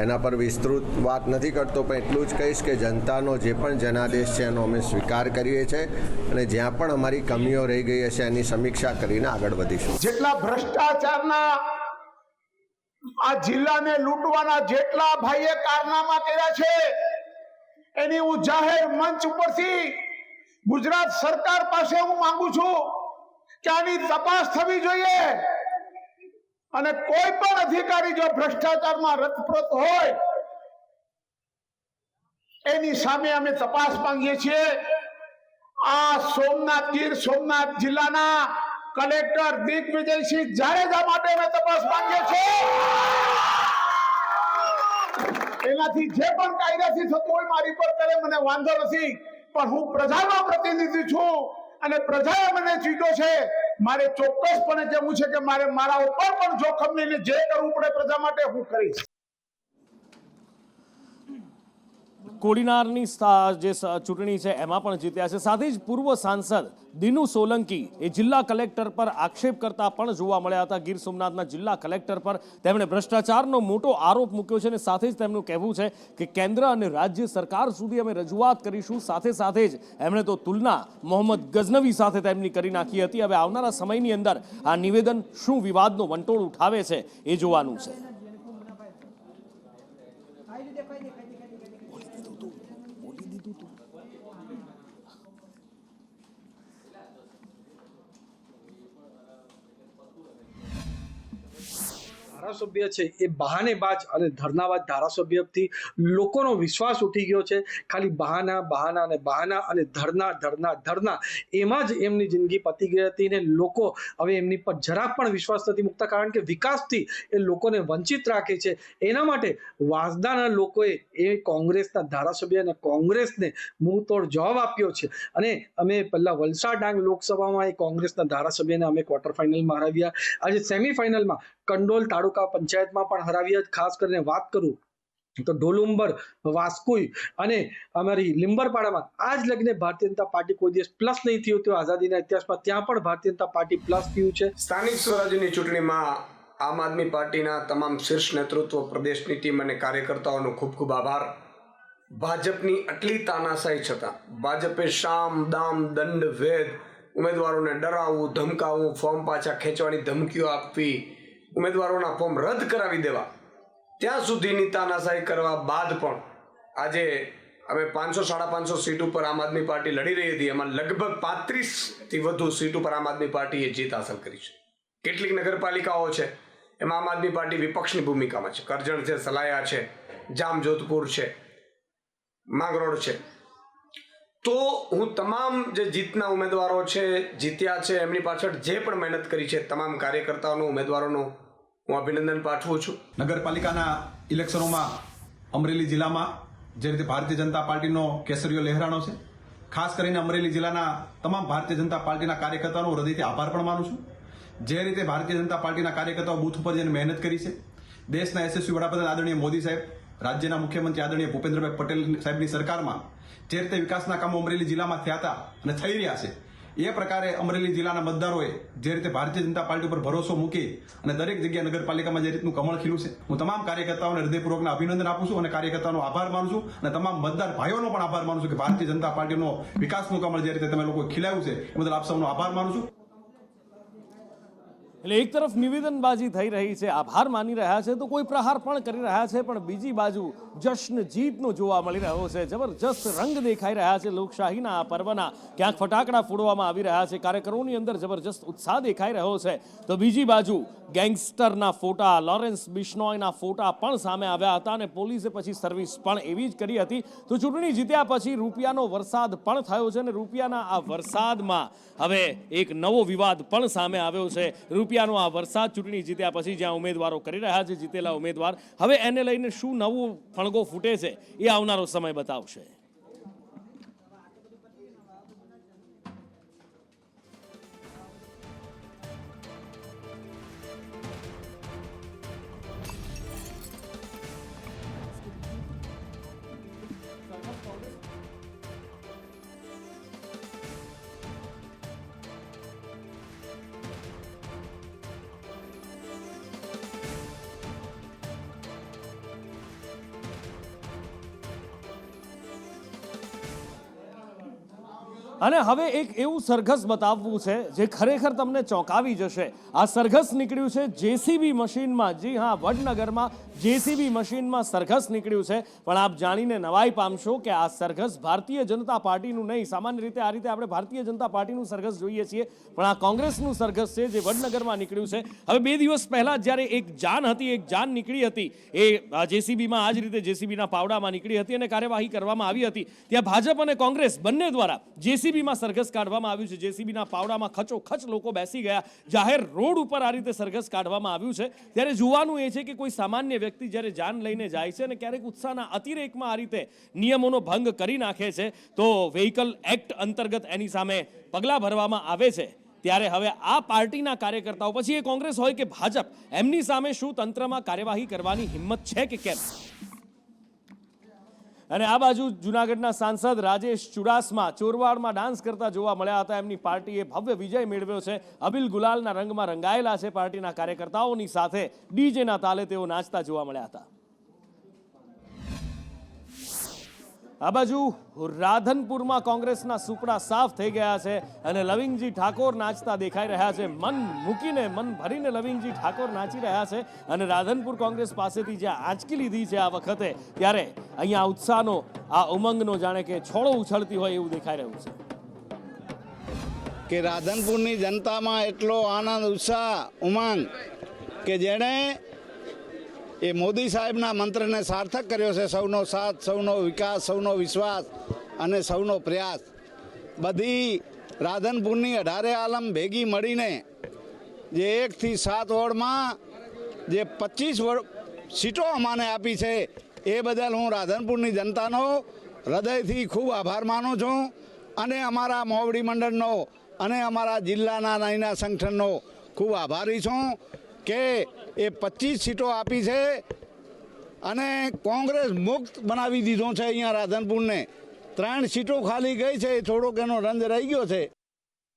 એના પર વિસ્તૃત વાત નથી કરતો, પણ એટલું જ કહીશ કે જનતાનો જે પણ જનાદેશ છે એનો અમે સ્વીકાર કરીએ છીએ અને જ્યાં પણ અમારી કમીઓ રહી ગઈ હશે એની સમીક્ષા કરીને આગળ વધીશું. જેટલા ભ્રષ્ટાચારના આ જિલ્લાને લૂંટવાના જેટલા ભાઈએ કારનામા કર્યા છે, એની હું જાહેર મંચ ઉપરથી ગુજરાત સરકાર પાસે હું માંગુ છું કે આની તપાસ થવી જોઈએ અને કોઈ પણ અધિકારી જો ભ્રષ્ટાચારમાં રતપ્રત હોય એની સામે અમે તપાસ માંગીએ છીએ. આ સોમનાથ, ગીર સોમનાથ જિલ્લાના કલેક્ટર દિગ્વિજયસિંહ જાડેજા માટે અમે તપાસ માંગીએ છીએ. એનાથી જે પણ કાયદાથી થતું હોય મારી પર કરે, મને વાંધો નથી, પણ હું પ્રજાનો પ્રતિનિધિ છું અને પ્રજાએ મને ચૂંટ્યો છે. મારે ચોક્કસપણે કહેવું છે કે મારે મારા ઉપર પણ જોખમ લઈને જે કરવું પડે પ્રજા માટે હું કરીશ. કોડીનારની જે ચૂંટણી છે એમાં પણ જીત્યા છે. સાથે જ પૂર્વ સાંસદ દિનુ સોલંકી એ જિલ્લા કલેક્ટર પર આક્ષેપ કરતા પણ જોવા મળ્યા હતા. ગીર સોમનાથના જિલ્લા કલેક્ટર પર તેમણે ભ્રષ્ટાચારનો મોટો આરોપ મૂક્યો છે અને સાથે જ તેમનું કહેવું છે કે કેન્દ્ર અને રાજ્ય સરકાર સુધી અમે રજૂઆત કરીશું. સાથે સાથે જ એમણે તો તુલના મોહમ્મદ ગઝનવી સાથે તેમની કરી નાખી હતી. હવે આવનારા સમયની અંદર આ નિવેદન શું વિવાદનો વંટોળ ઉઠાવે છે એ જોવાનું છે. ધારાસભ્ય છે એ બહાનેબાજ અને ધરનાબાજ ધારાસભ્યથી લોકોનો વિશ્વાસ ઉઠી ગયો છે. ખાલી બહાના અને ધરના એમાં જ એમની જિંદગી પતી ગઈ હતી ને લોકો હવે એમની પર જરાક પણ વિશ્વાસ નથી મૂકતા, કારણ કે વિકાસથી એ લોકોને વંચિત રાખે છે. એના માટે વાંસદાના લોકોએ એ કોંગ્રેસના ધારાસભ્ય અને કોંગ્રેસને મુંહતોડ જવાબ આપ્યો છે. અને અમે પહેલા વલસાડ ડાંગ લોકસભામાં એ કોંગ્રેસના ધારાસભ્યને અમે ક્વાર્ટર ફાઇનલમાં હરાવ્યા. આજે સેમીફાઇનલમાં કંડોલ તાલુકા પંચાયતમાં પણ હરાવ્યા. ખાસ કરીને વાત કરું તો ડોલુંબર, વાસ્કુઈ અને અમારી લીંબરપાડામાં આજ લગીને ભારતીય જનતા પાર્ટી કોઈ દિવસ પ્લસ નહીં થયું હતું આઝાદીના ઇતિહાસમાં, ત્યાં પણ ભારતીય જનતા પાર્ટી પ્લસ થયું છે. સ્થાનિક સ્વરાજ્યની ચૂંટણીમાં આમ આદમી પાર્ટીના તમામ શીર્ષ નેતૃત્વ, પ્રદેશની ટીમ અને કાર્યકર્તાઓનો ખૂબ ખૂબ આભાર. ભાજપની આટલી તાનાશાહી છતાં ભાજપે શામ દામ દંડ ભેદ ઉમેદવારોને ડરાવવું, ધમકાવવું, ફોર્મ પાછા ખેંચવાની ધમકીઓ આપવી, ઉમેદવારોના ફોર્મ રદ કરાવી દેવા, ત્યાં સુધીની તાનાશાહી કરવા બાદ પણ આજે અમે 500-550 સીટ ઉપર આમ આદમી પાર્ટી લડી રહી હતી. એમાં લગભગ 35થી વધુ સીટ ઉપર આમ આદમી પાર્ટીએ જીત હાંસલ કરી છે. કેટલીક નગરપાલિકાઓ છે એમાં આમ આદમી પાર્ટી વિપક્ષની ભૂમિકામાં છે. કરજણ છે, સલાયા છે, જામજોધપુર છે, માંગરોળ છે. તો હું તમામ જે જીતના ઉમેદવારો છે, જીત્યા છે, એમની પાછળ જે પણ મહેનત કરી છે તમામ કાર્યકર્તાઓનો, ઉમેદવારોનો હું અભિનંદન પાઠવું છું. નગરપાલિકાના ઇલેક્શનોમાં અમરેલી જિલ્લામાં જે રીતે ભારતીય જનતા પાર્ટીનો કેસરીઓ લહેરાણો છે, ખાસ કરીને અમરેલી જિલ્લાના તમામ ભારતીય જનતા પાર્ટીના કાર્યકર્તાઓનો હૃદયથી આભાર પણ માનું છું. જે રીતે ભારતીય જનતા પાર્ટીના કાર્યકર્તાઓ બૂથ ઉપર જઈને મહેનત કરી છે, દેશના યશસ્વી વડાપ્રધાન આદરણીય મોદી સાહેબ, રાજ્યના મુખ્યમંત્રી આદરણીય ભૂપેન્દ્રભાઈ પટેલ સાહેબની સરકારમાં જે રીતે વિકાસના કામો અમરેલી જિલ્લામાં થયા હતા અને થઈ રહ્યા છે, એ પ્રકારે અમરેલી જિલ્લાના મતદારોએ જે રીતે ભારતીય જનતા પાર્ટી ઉપર ભરોસો મૂકી અને દરેક જગ્યાએ નગરપાલિકામાં જે રીતનું કમળ ખીલું છે, હું તમામ કાર્યકર્તાઓને હૃદયપૂર્વકના અભિનંદન આપું છું અને કાર્યકર્તાઓનો આભાર માનું છું અને તમામ મતદાર ભાઈઓનો પણ આભાર માનું છું કે ભારતીય જનતા પાર્ટીનો વિકાસનું કમળ જે રીતે તમે લોકો ખીલાવ્યું છે એ બદલ આપ સૌનો આભાર માનું છું. એટલે એક તરફ નિવેદનબાજી થઈ રહી છે, આભાર માની રહ્યા છે, તો કોઈ પ્રહાર પણ કરી રહ્યા છે, પણ બીજી બાજુ જશ્ન જીતનો જોવા મળી રહ્યો છે. જબરજસ્ત રંગ દેખાઈ રહ્યા છે લોકશાહીના આ પર્વના. ક્યાંક ફટાકડા ફોડવામાં આવી રહ્યા છે, કાર્યકરોની અંદર જબરજસ્ત ઉત્સાહ દેખાઈ રહ્યો છે. તો બીજી બાજુ ગેંગસ્ટરના ફોટા, લોરેન્સ બિશ્નોયના ફોટા પણ સામે આવ્યા હતા અને પોલીસે પછી સર્વિસ પણ એવી જ કરી હતી. તો ચૂંટણી જીત્યા પછી રૂપિયાનો વરસાદ પણ થયો છે અને રૂપિયાના આ વરસાદમાં હવે એક નવો વિવાદ પણ સામે આવ્યો છે. રૂપિયાનો આ વરસાદ ચૂંટણી જીત્યા પછી જ્યાં ઉમેદવારો કરી રહ્યા છે, જીતેલા ઉમેદવાર, હવે એને લઈને શું નવું ફણગો ફૂટે છે એ આવનારો સમય બતાવશે. અને હવે એક એવું સરઘસ બતાવવું છે જે ખરેખર તમને ચોંકાવી જશે. આ સરઘસ નીકળ્યું છે જેસીબી મશીનમાં. જી હા, વડનગરમાં જેસીબી મશીનમાં સરઘસ નીકળ્યું છે. પણ આપ જાણીને નવાઈ પામશો કે આ સરઘસ ભારતીય જનતા પાર્ટીનું નહીં. સામાન્ય રીતે આ રીતે આપણે ભારતીય જનતા પાર્ટીનું સરઘસ જોઈએ છીએ, પણ આ કોંગ્રેસનું સરઘસ છે જે વડનગરમાં નીકળ્યું છે. હવે 2 દિવસ પહેલા જ્યારે એક જાન હતી, એક જાન નીકળી હતી, એ જેસીબીમાં આ જ રીતે જેસીબીના પાવડામાં નીકળી હતી અને કાર્યવાહી કરવામાં આવી હતી. ત્યાં ભાજપ અને કોંગ્રેસ બંને દ્વારા જેસીબીમાં સરઘસ કાઢવામાં આવ્યું છે. જેસીબીના પાવડામાં ખચોખચ લોકો બેસી ગયા. જાહેર રોડ ઉપર આ રીતે સરઘસ કાઢવામાં આવ્યું છે. ત્યારે જોવાનું એ છે કે કોઈ સામાન્ય વ્યક્તિ જ્યારે જાન લઈને જાય છે અને ક્યારેક ઉત્સાહના અતિરેકમાં આ રીતે નિયમોનો ભંગ કરી નાખે છે તો વ્હીકલ એક્ટ અંતર્ગત એની સામે પગલાં ભરવામાં આવે છે. ત્યારે હવે આ પાર્ટીના કાર્યકર્તાઓ, પછી એ કોંગ્રેસ હોય કે ભાજપ, એમની સામે શું તંત્રમાં કાર્યવાહી કરવાની હિંમત છે કે કેમ? અને આ બાજુ જૂનાગઢના સાંસદ રાજેશ ચુડાસમા ચોરવાડમાં ડાન્સ કરતા જોવા મળ્યા હતા. એમની પાર્ટીએ ભવ્ય વિજય મેળવ્યો છે. અબિલ ગુલાલના રંગમાં રંગાયેલા છે. પાર્ટીના કાર્યકર્તાઓની સાથે ડીજેના તાલે તેઓ નાચતા જોવા મળ્યા હતા. આ બાજુ રાધનપુરમાં કોંગ્રેસના સુપડા સાફ થઈ ગયા છે અને લવિંગજી ઠાકોર નાચતા દેખાઈ રહ્યા છે. મન મૂકીને, મન ભરીને લવિંગજી ઠાકોર નાચી રહ્યા છે. અને રાધનપુર કોંગ્રેસ પાસેથી જે આંચકી લીધી છે આ વખતે, ત્યારે અહીંયા ઉત્સાહનો, આ ઉમંગનો જાણે કે છોડો ઉછળતી હોય એવું દેખાઈ રહ્યું છે કે રાધનપુરની જનતામાં એટલો આનંદ, ઉત્સાહ, ઉમંગ કે જેણે એ મોદી સાહેબના મંત્રને સાર્થક કર્યો છે. સૌનો સાથ, સૌનો વિકાસ, સૌનો વિશ્વાસ અને સૌનો પ્રયાસ. બધી રાધનપુરની 18 આલમ ભેગી મળીને જે 1 થી 7 વોર્ડમાં જે 25 સીટો અમને આપી છે એ બદલ હું રાધનપુરની જનતાનો હૃદયથી ખૂબ આભાર માનું છું અને અમારા મોવડી મંડળનો અને અમારા જિલ્લાના નાના સંગઠનનો ખૂબ આભારી છું કે એ 25 સીટો આપી છે અને કોંગ્રેસ મુક્ત બનાવી દીધો છે અહીંયા રાધનપુરને. 3 સીટો ખાલી ગઈ છે, થોડોક એનો રંજ રહી ગયો છે.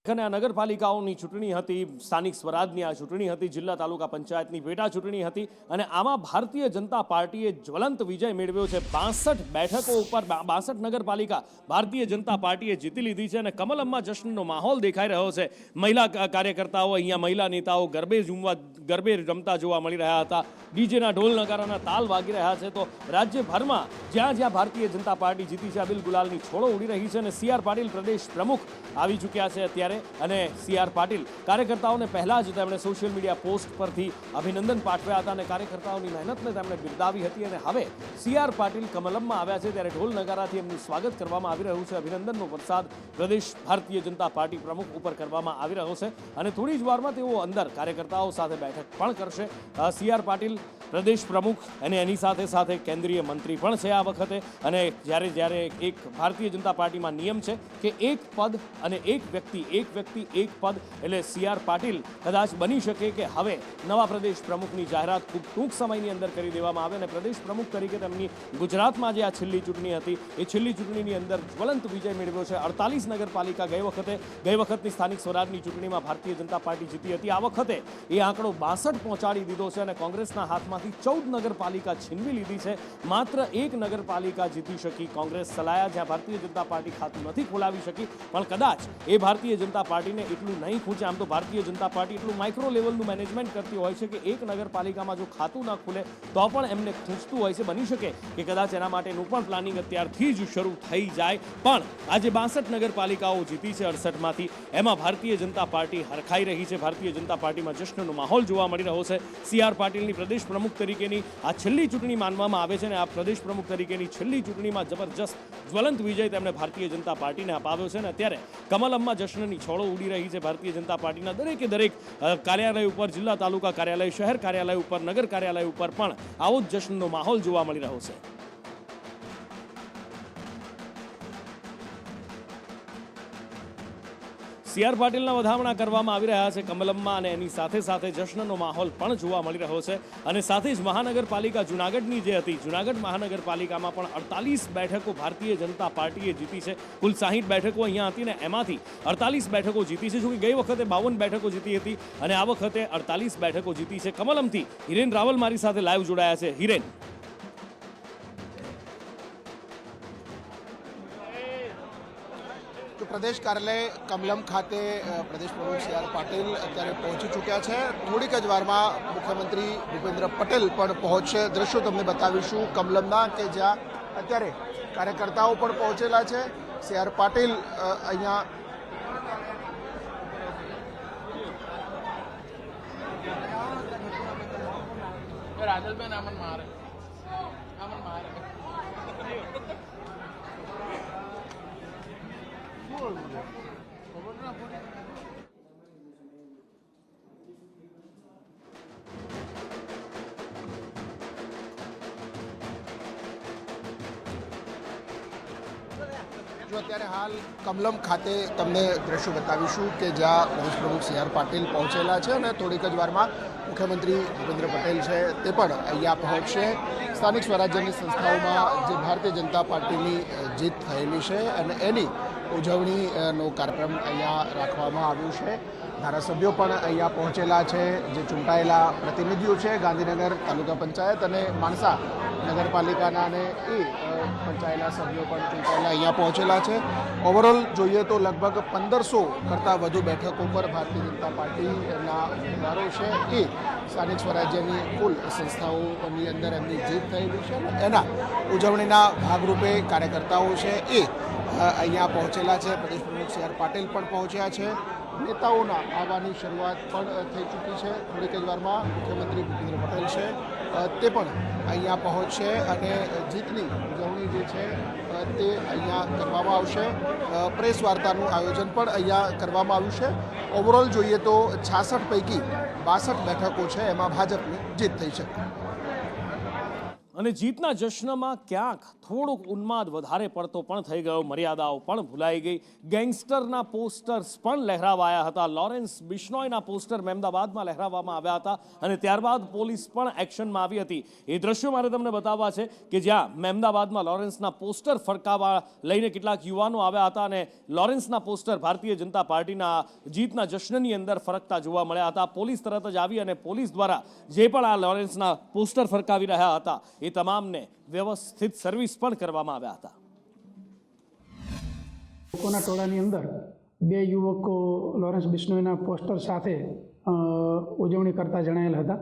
અને આ નગરપાલિકાઓની ચૂંટણી હતી, સ્થાનિક સ્વરાજની આ ચૂંટણી હતી, જિલ્લા તાલુકા પંચાયતની પેટા ચૂંટણી હતી અને આમાં ભારતીય જનતા પાર્ટીએ જ્વલંત વિજય મેળવ્યો છે. 62 બેઠકો ઉપર 62 નગરપાલિકા ભારતીય જનતા પાર્ટીએ જીતી લીધી છે અને કમલમમાં જશ્નનો માહોલ દેખાઈ રહ્યો છે. મહિલા કાર્યકર્તાઓ, અહીંયા મહિલા નેતાઓ ગરબે રમતા જોવા મળી રહ્યા હતા. ડીજેના ઢોલ નગારાના તાલ વાગી રહ્યા છે. તો રાજ્યભરમાં જ્યાં જ્યાં ભારતીય જનતા પાર્ટી જીતી છે, અબિલ ગુલાલની છોડો ઉડી રહી છે અને સી.આર. પાટીલ પ્રદેશ પ્રમુખ આવી ચૂક્યા છે અત્યારે. અને સી.આર. પાટીલ કાર્યકર્તાઓને પહેલા જ તેમણે સોશિયલ મીડિયા પોસ્ટ પરથી અભિનંદન પાઠવ્યા હતા અને કાર્યકર્તાઓની મહેનતને તેમણે બિરદાવી હતી. અને હવે સી.આર. પાટીલ કમલમમાં આવ્યા છે ત્યારે ઢોલ નગારાથી એમનું સ્વાગત કરવામાં આવી રહ્યું છે. અભિનંદનનો વરસાદ પ્રદેશ ભારતીય જનતા પાર્ટી પ્રમુખ ઉપર કરવામાં આવી રહ્યો છે અને થોડી જ વારમાં તેઓ અંદર કાર્યકર્તાઓ સાથે બેઠક પણ કરશે. સી.આર. પાટીલ પ્રદેશ પ્રમુખ અને એની સાથે સાથે કેન્દ્રીય મંત્રી પણ છે આ વખતે. અને જ્યારે એક ભારતીય જનતા પાર્ટીમાં નિયમ છે કે એક પદ અને એક વ્યક્તિ એક પદ, એટલે સી.આર. પાટીલ કદાચ બની શકે કે હવે નવા પ્રદેશ પ્રમુખની જાહેરાત ખૂબ ટૂંક સમયની અંદર કરી દેવામાં આવે અને પ્રદેશ પ્રમુખ તરીકે તેમની ગુજરાતમાં જે આ છેલ્લી ચૂંટણી હતી એ છેલ્લી ચૂંટણીની અંદર જ્વલંત વિજય મેળવ્યો છે. 48 નગરપાલિકા ગઈ વખતની સ્થાનિક સ્વરાજની ચૂંટણીમાં ભારતીય જનતા પાર્ટી જીતી હતી. આ વખતે એ આંકડો 62 પહોંચાડી દીધો છે અને કોંગ્રેસના હાથમાંથી 14 નગરપાલિકા છીનવી લીધી છે. માત્ર એક નગરપાલિકા જીતી શકી કોંગ્રેસ સલાયા, જ્યાં ભારતીય જનતા પાર્ટી ખાતું નથી ખોલાવી શકી. પણ કદાચ એ ભારતીય જનતા પાર્ટીને એટલું નહીં ખૂંચે. આમ તો ભારતીય જનતા પાર્ટી એટલું માઇક્રો લેવલનું મેનેજમેન્ટ કરતી હોય છે કે એક નગરપાલિકામાં જો ખાતું ના ખુલે તો પણ એમને ખૂંચતું હોય છે. બની શકે કે કદાચ એના માટેનું પણ પ્લાનિંગ અત્યારથી જ શરૂ થઈ જાય. પણ આજે 62 નગરપાલિકાઓ જીતી છે 68માંથી. એમાં ભારતીય જનતા પાર્ટી હરખાઈ રહી છે. ભારતીય જનતા પાર્ટીમાં જશ્નનો માહોલ જોવા મળી રહ્યો છે. સી.આર. પાટીલની પ્રદેશ પ્રમુખ તરીકેની આ છેલ્લી ચૂંટણી માનવામાં આવે છે અને આ પ્રદેશ પ્રમુખ તરીકેની છેલ્લી ચૂંટણીમાં જબરજસ્ત જ્વલંત વિજય તેમણે ભારતીય જનતા પાર્ટીને અપાવ્યો છે અને અત્યારે કમલમમાં જશ્નની છોડો ઉડી રહી છે. ભારતીય જનતા પાર્ટીના દરેક કાર્યાલય ઉપર, જિલ્લા તાલુકા કાર્યાલય, શહેર કાર્યાલય ઉપર, નગર કાર્યાલય ઉપર પણ આવો જ જશ્નનો માહોલ જોવા મળી રહ્યો છે. સી.આર. પાટીલના વધામણા કરવામાં આવી રહ્યા છે કમલમમાં અને એની સાથે સાથે જશ્નનો માહોલ પણ જોવા મળી રહ્યો છે. અને સાથે જ મહાનગરપાલિકા જૂનાગઢની જે હતી, જૂનાગઢ મહાનગરપાલિકામાં પણ 48 બેઠકો ભારતીય જનતા પાર્ટીએ જીતી છે. કુલ 60 બેઠકો અહીંયા હતી ને એમાંથી 48 બેઠકો જીતી છે. જોકે ગઈ વખતે 52 બેઠકો જીતી હતી અને આ વખતે 48 બેઠકો જીતી છે. કમલમથી હિરેન રાવલ મારી સાથે લાઈવ જોડાયા છે. હિરેન, પ્રદેશ કાર્યાલય કમલમ ખાતે પ્રદેશ પ્રમુખ સી.આર. પાટીલ અત્યારે પહોંચી ચૂક્યા છે. થોડીક જ વારમાં મુખ્યમંત્રી ભૂપેન્દ્ર પટેલ પણ પહોંચશે. દ્રશ્યો તમને બતાવીશું કમલમના કે જ્યાં અત્યારે કાર્યકર્તાઓ પણ પહોંચેલા છે. સી.આર. પાટીલ અહીંયા રાજલબેન આમન મારે જો અત્યારે હાલ કમલમ ખાતે તમને દ્રશ્યો બતાવીશું કે જ્યાં પ્રદેશ પ્રમુખ સી.આર. પાટીલ પહોંચેલા છે અને થોડીક જ વારમાં મુખ્યમંત્રી ભૂપેન્દ્ર પટેલ છે તે પણ અહીંયા પહોંચશે. સ્થાનિક સ્વરાજ્યની સંસ્થાઓમાં જે ભારતીય જનતા પાર્ટીની જીત થયેલી છે અને એની ઉજવણીનો કાર્યક્રમ અહીંયા રાખવામાં આવ્યો છે. ધારાસભ્યો પણ અહીંયા પહોંચેલા છે. જે ચૂંટાયેલા પ્રતિનિધિઓ છે ગાંધીનગર તાલુકા પંચાયત અને માણસા નગરપાલિકાના અને એ પંચાયેલા સભ્યો પણ ચૂંટાયેલા અહીંયા પહોંચેલા છે. ઓવરઓલ જોઈએ તો લગભગ 1500 કરતાં વધુ બેઠકો પર ભારતીય જનતા પાર્ટીના ઉમેદવારો છે એ સ્થાનિક સ્વરાજ્યની કુલ સંસ્થાઓની અંદર એમની જીત થયેલી છે. એના ઉજવણીના ભાગરૂપે કાર્યકર્તાઓ છે એ અહીંયા પહોંચેલા છે. પ્રદેશ પ્રમુખ સી.આર. પાટીલ પણ પહોંચ્યા છે. નેતાઓના આવવાની શરૂઆત પણ થઈ ચૂકી છે. થોડીક જ વારમાં મુખ્યમંત્રી ભૂપેન્દ્ર પટેલ છે તે પણ અહીંયા પહોંચશે અને જીતની ઉજવણી જે છે તે અહીંયા કરવામાં આવશે. પ્રેસ વાર્તાનું આયોજન પણ અહીંયા કરવામાં આવ્યું છે. ઓવરઓલ જોઈએ તો 66 પૈકી 62 બેઠકો છે એમાં ભાજપની જીત થઈ છે. અને જીતના જશ્નમાં ક્યાંક થોડોક ઉન્માદ વધારે પડતો પણ થઈ ગયો, મર્યાદાઓ પણ ભૂલાઈ ગઈ. ગેંગસ્ટરના પોસ્ટર્સ પણ લહેરાવાયા હતા. લોરેન્સ બિશ્નોઈના પોસ્ટર મહેમદાબાદમાં લહેરાવવામાં આવ્યા હતા અને ત્યારબાદ પોલીસ પણ એક્શનમાં આવી હતી. એ દ્રશ્યો મારે તમને બતાવવા છે કે જ્યાં મહેમદાબાદમાં લોરેન્સના પોસ્ટર ફરકાવવા લઈને કેટલાક યુવાનો આવ્યા હતા અને લોરેન્સના પોસ્ટર ભારતીય જનતા પાર્ટીના જીતના જશ્નની અંદર ફરકતા જોવા મળ્યા હતા. પોલીસ તરત જ આવી અને પોલીસ દ્વારા જે પણ આ લોરેન્સના પોસ્ટર ફરકાવી રહ્યા હતા એ તમામને વ્યવસ્થિત સર્વિસ પણ કરવામાં આવ્યા હતા. લોકોના ટોળાની અંદર 2 યુવકો લોરેન્સ બિશ્નોઈના પોસ્ટર સાથે ઉજવણી કરતા જણાયેલ હતા.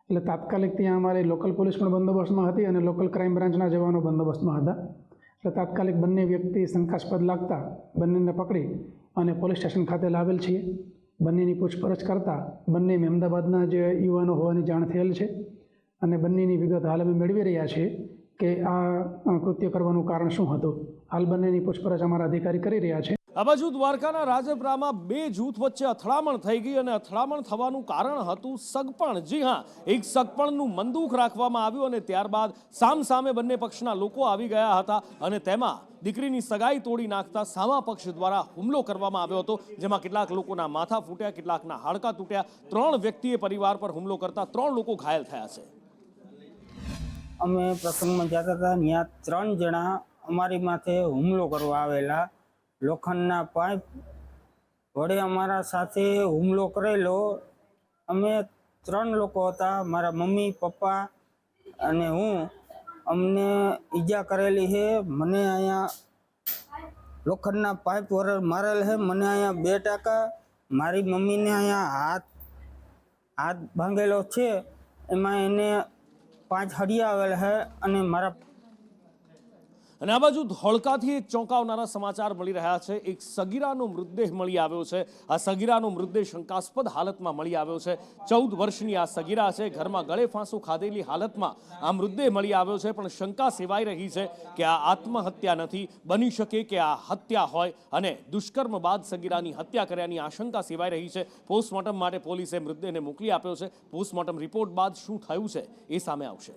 એટલે તાત્કાલિક ત્યાં અમારી લોકલ પોલીસ પણ બંદોબસ્તમાં હતી અને લોકલ ક્રાઇમ બ્રાન્ચના જવાનો બંદોબસ્તમાં હતા. એટલે તાત્કાલિક બંને વ્યક્તિ શંકાસ્પદ લાગતા બંનેને પકડી અને પોલીસ સ્ટેશન ખાતે લાવેલ છીએ. બંનેની પૂછપરછ કરતા બંને મહેમદાબાદના જે યુવાનો હોવાની જાણ થયેલ છે અને બંનેની વિગત હાલ અમે મેળવી રહ્યા છીએ કે આ કૃત્ય કરવાનું કારણ શું હતું. હાલ બંનેની પૂછપરછ અમારા અધિકારી કરી રહ્યા છે. આ બાજુ દ્વારકાના રાજપરામાં 2 જૂથ વચ્ચે અથડામણ થઈ ગઈ અને અથડામણ થવાનું કારણ હતું સગપણ. જી હા, એક સગપણનું બંદૂક રાખવામાં આવ્યું અને ત્યારબાદ સામસામે બંને પક્ષના લોકો આવી ગયા હતા અને તેમાં દીકરીની સગાઈ તોડી નાખતા સામા પક્ષ દ્વારા હુમલો કરવામાં આવ્યો હતો, જેમાં કેટલાક લોકોના માથા ફૂટ્યા, કેટલાકના હાડકાં તૂટ્યા. 3 વ્યક્તિએ પરિવાર પર હુમલો કરતા 3 લોકો ઘાયલ થયા છે. અમે પ્રસંગમાં જતા હતા, ત્યાં 3 જણા અમારી માથે હુમલો કરવા આવેલા. લોખંડના પાઇપ વડે અમારા સાથે હુમલો કરેલો. અમે 3 લોકો હતા, મારા મમ્મી, પપ્પા અને હું. અમને ઈજા કરેલી છે. મને અહીંયા લોખંડના પાઇપ વડે મારેલ છે. મને અહીંયા 2 ટાંકા, મારી મમ્મીને અહીંયા હાથ ભાંગેલો છે. એમાં એને 5 હડિયા આવેલ છે અને મારા અને આ બાજુ ધોળકાથી એક ચોંકાવનારા સમાચાર મળી રહ્યા છે. એક સગીરાનો મૃતદેહ મળી આવ્યો છે. આ સગીરાનો મૃતદેહ શંકાસ્પદ હાલતમાં મળી આવ્યો છે. 14 વર્ષની આ સગીરા છે. ઘરમાં ગળે ફાંસો ખાધેલી હાલતમાં આ મૃતદેહ મળી આવ્યો છે. પણ શંકા સેવાઈ રહી છે કે આ આત્મહત્યા નથી, બની શકે કે આ હત્યા હોય અને દુષ્કર્મ બાદ સગીરાની હત્યા કર્યાની આશંકા સેવાઈ રહી છે. પોસ્ટમોર્ટમ માટે પોલીસે મૃતદેહને મોકલી આપ્યો છે. પોસ્ટમોર્ટમ રિપોર્ટ બાદ શું થયું છે એ સામે આવશે.